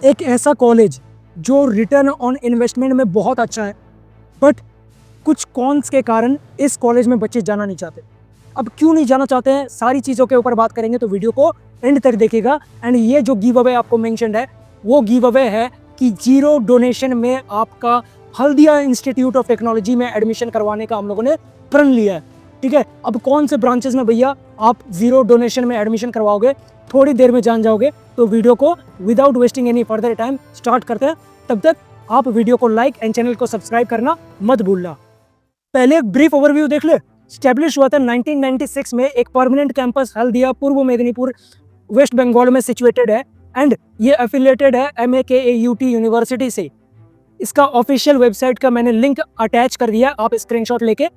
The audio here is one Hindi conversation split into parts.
एक ऐसा कॉलेज जो रिटर्न ऑन इन्वेस्टमेंट में बहुत अच्छा है, बट कुछ कॉन्स के कारण इस कॉलेज में बच्चे जाना नहीं चाहते। अब क्यों नहीं जाना चाहते हैं, सारी चीज़ों के ऊपर बात करेंगे, तो वीडियो को एंड तक देखिएगा। एंड ये जो गिव अवे आपको मेंशन्ड है, वो गिव अवे है कि 0 डोनेशन में आपका हल्दिया इंस्टीट्यूट ऑफ टेक्नोलॉजी में एडमिशन करवाने का हम लोगों ने प्रण लिया है। ठीक है, अब कौन से ब्रांचेस में भैया आप 0 डोनेशन में एडमिशन करवाओगे, थोड़ी देर में जान जाओगे। तो वीडियो को without wasting any further time start करते हैं। तब तक आप वीडियो को लाइक एंड चैनल को सब्सक्राइब करना मत भूलना। पहले एक ब्रीफ ओवरव्यू देख ले। स्टैब्लिश हुआ था 1996 में, एक परमानेंट कैंपस हल्दिया पूर्व मेदिनीपुर वेस्ट बंगाल में सिचुएटेड है एंड ये एफिलिएटेड है MAKAUT यूनिवर्सिटी से। इसका ऑफिशियल वेबसाइट का मैंने लिंक अटैच कर दिया, आप स्क्रीनशॉट लेके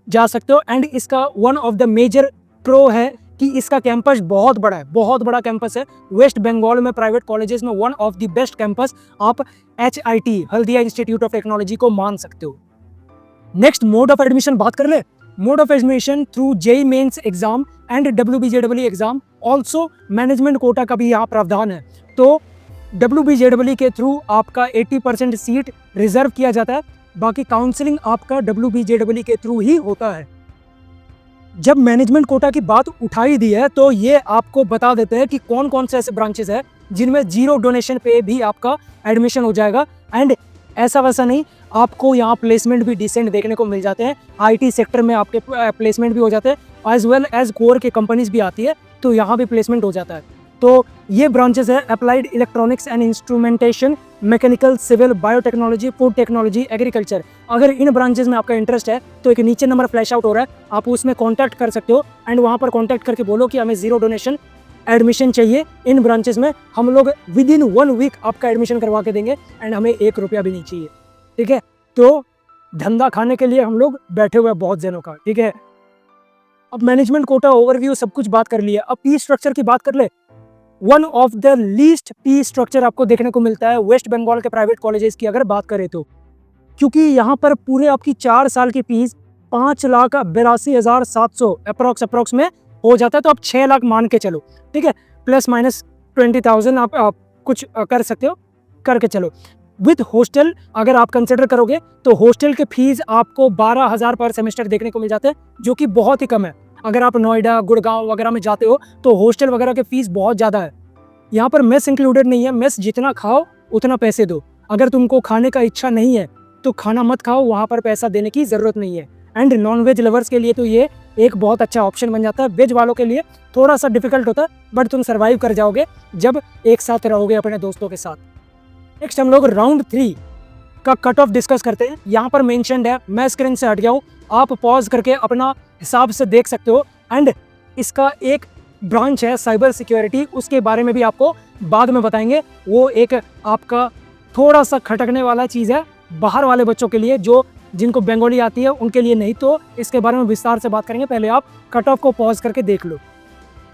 जा सकते हो। एंड इसका one of the major pro है कि इसका कैंपस बहुत बड़ा है, बहुत बड़ा कैंपस है। वेस्ट बंगाल में प्राइवेट कॉलेजेस में one of the best campus आप HIT Haldia institute of technology को मान सकते हो। नेक्स्ट मोड ऑफ एडमिशन बात कर ले। Mode of admission through JEE mains exam and WBJEE exam, also management quota का भी यहाँ प्रावधान है। तो WBJEE के थ्रू आपका 80% सीट रिजर्व किया जाता है, बाकी काउंसलिंग आपका WBJEE के थ्रू ही होता है। जब मैनेजमेंट कोटा की बात उठाई दी है, तो ये आपको बता देते हैं कि कौन कौन से ऐसे ब्रांचेस है जिनमें 0 डोनेशन पे भी आपका एडमिशन हो जाएगा। एंड ऐसा वैसा नहीं, आपको यहाँ प्लेसमेंट भी डिसेंट देखने को मिल जाते हैं। IT सेक्टर में आपके प्लेसमेंट भी हो जाते हैं, एज वेल एज कोर के कंपनीज भी आती है, तो यहाँ भी प्लेसमेंट हो जाता है। तो ये ब्रांचेस है applied electronics and instrumentation, mechanical, civil, biotechnology, food technology, agriculture. अगर इन ब्रांचेस में आपका इंटरेस्ट है तो एक नीचे नंबर फ्लैश आउट हो रहा है, आप उसमें कॉन्टैक्ट कर सकते हो। एंड वहाँ पर कॉन्टैक्ट करके बोलो कि हमें 0 डोनेशन एडमिशन चाहिए इन ब्रांचेस में। हम लोग विदिन 1 वीक आपका एडमिशन करवा के देंगे एंड हमें 1 रुपया भी नहीं चाहिए। ठीक है, तो धंधा खाने के लिए हम लोग बैठे हुए हैं बहुत जनों का। ठीक है, अब मैनेजमेंट कोटा ओवरव्यू सब कुछ बात कर लिया, अब फी स्ट्रक्चर की बात कर ले। One of the least fee structure आपको देखने को मिलता है वेस्ट बंगाल के प्राइवेट कॉलेजेस की अगर बात करें तो, क्योंकि यहाँ पर पूरे आपकी 4 साल की फीस 5,82,700 अप्रोक्स में हो जाता है। तो आप 6 लाख मान के चलो, ठीक है, प्लस माइनस 20,000 आप कुछ कर सकते हो, करके चलो। विद हॉस्टल अगर आप कंसिडर करोगे तो हॉस्टल के फीस आपको 12,000 पर सेमेस्टर देखने को मिल जाते हैं, जो कि बहुत ही कम है। अगर आप नोएडा, गुड़गांव वगैरह में जाते हो तो हॉस्टल वगैरह के फीस बहुत ज़्यादा है। यहाँ पर मेस इंक्लूडेड नहीं है, मेस जितना खाओ उतना पैसे दो। अगर तुमको खाने का इच्छा नहीं है तो खाना मत खाओ, वहाँ पर पैसा देने की ज़रूरत नहीं है। एंड नॉन वेज लवर्स के लिए तो ये एक बहुत अच्छा ऑप्शन बन जाता है। वेज वालों के लिए थोड़ा सा डिफिकल्ट होता है, बट तुम सर्वाइव कर जाओगे जब एक साथ रहोगे अपने दोस्तों के साथ। नेक्स्ट हम लोग राउंड 3 का कट ऑफ डिस्कस करते हैं। यहाँ पर मेंशन्ड है, मैं स्क्रीन से हट गया हूँ, आप पॉज करके अपना हिसाब से देख सकते हो। एंड इसका एक ब्रांच है साइबर सिक्योरिटी, उसके बारे में भी आपको बाद में बताएंगे। वो एक आपका थोड़ा सा खटकने वाला चीज़ है बाहर वाले बच्चों के लिए, जो जिनको बंगाली आती है उनके लिए नहीं। तो इसके बारे में विस्तार से बात करेंगे, पहले आप कट ऑफ को पॉज करके देख लो।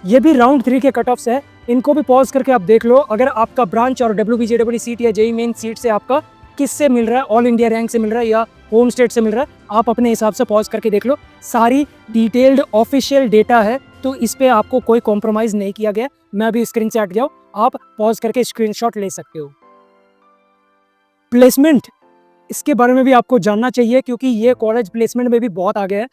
ये भी राउंड 3 के कट ऑफ्स है, इनको भी पॉज करके आप देख लो। अगर आपका ब्रांच और WBJEE सीट या JEE मेन सीट से आपका किससे मिल रहा है, ऑल इंडिया रैंक से मिल रहा है या होम स्टेट से मिल रहा है, आप अपने हिसाब से पॉज करके देख लो। सारी डिटेल्ड ऑफिशियल डेटा है, तो इस पे आपको कोई कॉम्प्रोमाइज़ नहीं किया गया। मैं अभी स्क्रीन से हट गया हूँ, आप पॉज करके स्क्रीनशॉट ले सकते हो। प्लेसमेंट, इसके बारे में भी आपको जानना चाहिए, क्योंकि ये कॉलेज प्लेसमेंट में भी बहुत आगे है।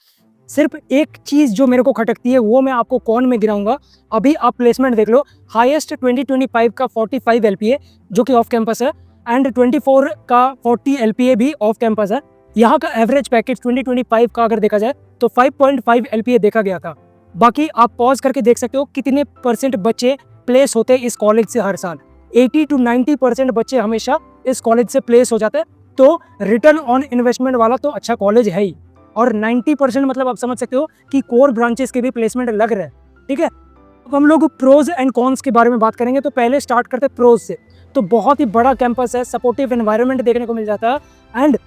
सिर्फ एक चीज़ जो मेरे को खटकती है वो मैं आपको कौन में गिराऊंगा। अभी आप प्लेसमेंट देख लो, हाईएस्ट 2025 का 45 LPA जो कि ऑफ कैंपस है, एंड 24 का 40 LPA भी ऑफ कैंपस है। यहाँ का एवरेज पैकेज 2025 का अगर देखा जाए तो 5.5 LPA देखा गया था। बाकी आप पॉज करके देख सकते हो कितने % बच्चे प्लेस होते हैं इस कॉलेज से हर साल। 80 to 90% बच्चे हमेशा इस कॉलेज से प्लेस हो जाते हैं। तो रिटर्न ऑन इन्वेस्टमेंट वाला तो अच्छा कॉलेज है ही, और 90% मतलब आप समझ सकते हो कि कोर ब्रांचेस के भी प्लेसमेंट लग रहे हैं। ठीक है, अब हम लोग प्रोज एंड कॉन्स के बारे में बात करेंगे। तो पहले स्टार्ट करते हैं प्रोज से। तो बहुत ही बड़ा कैंपस है, सपोर्टिव एनवायरनमेंट देखने को मिल जाता है, एंड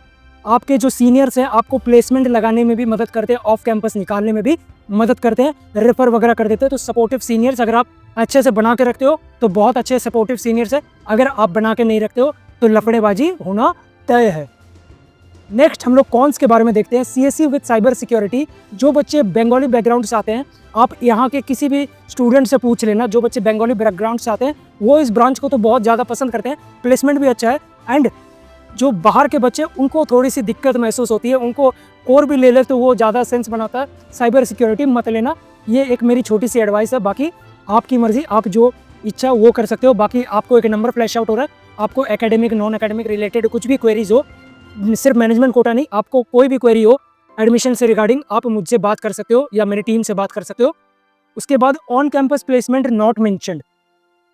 आपके जो सीनियर्स हैं आपको प्लेसमेंट लगाने में भी मदद करते हैं, ऑफ कैंपस निकालने में भी मदद करते हैं, रेफर वगैरह कर देते हैं। तो सपोर्टिव सीनियर्स अगर आप अच्छे से बना के रखते हो तो बहुत अच्छे सपोर्टिव सीनियर्स है। अगर आप बना के नहीं रखते हो तो लफड़ेबाजी होना तय है। नेक्स्ट हम लोग कॉन्स के बारे में देखते हैं। CSE विद साइबर सिक्योरिटी, जो बच्चे बंगाली बैकग्राउंड से आते हैं, आप यहाँ के किसी भी स्टूडेंट से पूछ लेना, जो बच्चे बंगाली बैकग्राउंड से आते हैं वो इस ब्रांच को तो बहुत ज़्यादा पसंद करते हैं, प्लेसमेंट भी अच्छा है। एंड जो बाहर के बच्चे उनको थोड़ी सी दिक्कत महसूस होती है, उनको कोर भी ले ले तो वो ज़्यादा सेंस बनाता है। साइबर सिक्योरिटी मत लेना, ये एक मेरी छोटी सी एडवाइस है। बाकी आपकी मर्जी, आप जो इच्छा वो कर सकते हो। बाकी आपको एक नंबर फ्लैश आउट हो रहा है, आपको एकेडमिक नॉन एकेडमिक रिलेटेड कुछ भी क्वेरीज हो, सिर्फ मैनेजमेंट कोटा नहीं, आपको कोई भी क्वेरी हो एडमिशन से रिगार्डिंग, आप मुझसे बात कर सकते हो या मेरी टीम से बात कर सकते हो। उसके बाद on campus placement not mentioned,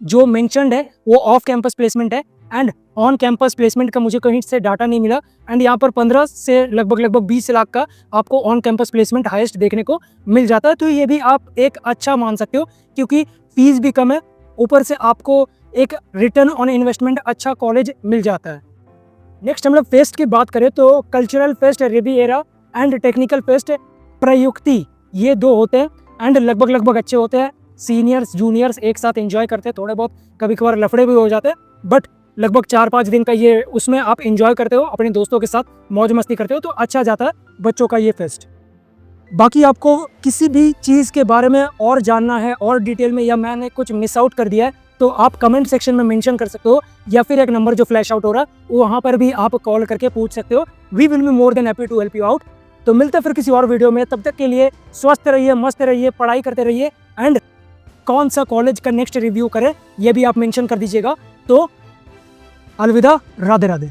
जो मेंशन्ड है वो ऑफ कैंपस प्लेसमेंट है। एंड ऑन कैंपस प्लेसमेंट का मुझे कहीं से डाटा नहीं मिला। एंड यहाँ पर 15 से लगभग 20 लाख का आपको ऑन कैंपस प्लेसमेंट हाईएस्ट देखने को मिल जाता है। तो ये भी आप एक अच्छा मान सकते हो, क्योंकि फीस भी कम है, ऊपर से आपको एक रिटर्न ऑन इन्वेस्टमेंट अच्छा कॉलेज मिल जाता है। नेक्स्ट हम लोग फेस्ट की बात करें तो cultural fest Riviera and technical fest Prayukti, ये 2 होते हैं एंड लगभग अच्छे होते हैं। सीनियर्स जूनियर्स एक साथ एंजॉय करते हैं, थोड़े बहुत कभी कभार लफड़े भी हो जाते हैं, बट लगभग 4-5 दिन का ये, उसमें आप एंजॉय करते हो, अपने दोस्तों के साथ मौज मस्ती करते हो, तो अच्छा जाता है बच्चों का ये फेस्ट। बाकी आपको किसी भी चीज़ के बारे में और जानना है और डिटेल में, या मैंने कुछ मिस आउट कर दिया है, तो आप कमेंट सेक्शन में मेंशन कर सकते हो, या फिर एक नंबर जो फ्लैश आउट हो रहा है वहाँ पर भी आप कॉल करके पूछ सकते हो। We will be more than happy to help you out. तो मिलते हैं फिर किसी और वीडियो में, तब तक के लिए स्वस्थ रहिए, मस्त रहिए, पढ़ाई करते रहिए। एंड कौन सा कॉलेज का नेक्स्ट रिव्यू करें ये भी आप मेंशन कर दीजिएगा। तो अलविदा, राधे राधे।